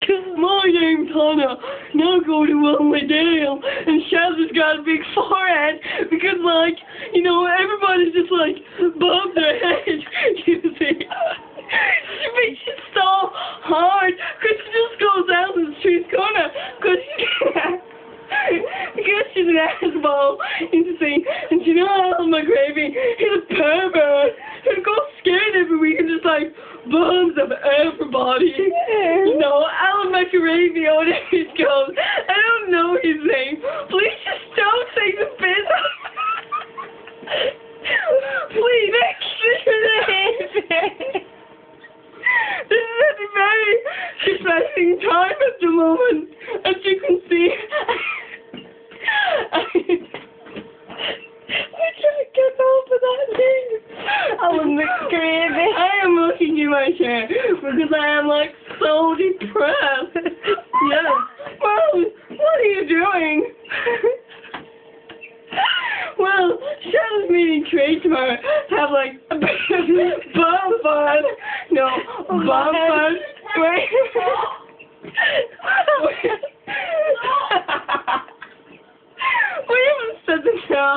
My name's Hanna. Now go to Lonely Dale, and Shazza's got a big forehead because, like, you know, everybody's just like above their head. You see, she makes it so hard because she just goes out in the street corner because she's an asshole. You see, and you know, Alan McGravy, he's a pervert. He goes scared every week and just like bums up everybody. You know, Alan McGravy, whatever he goes. I don't know his name. Please just don't say the biz. Please, extra name. This is a very depressing time at the moment, as you can see. I can't get over that name. Alan McGravy. I am looking in my chair because I am like so depressed. Yes. Well, what are you doing? Well, Shadow's meeting trade tomorrow. Have like a big bonfire. No, bonfire. Wait. We haven't said this now.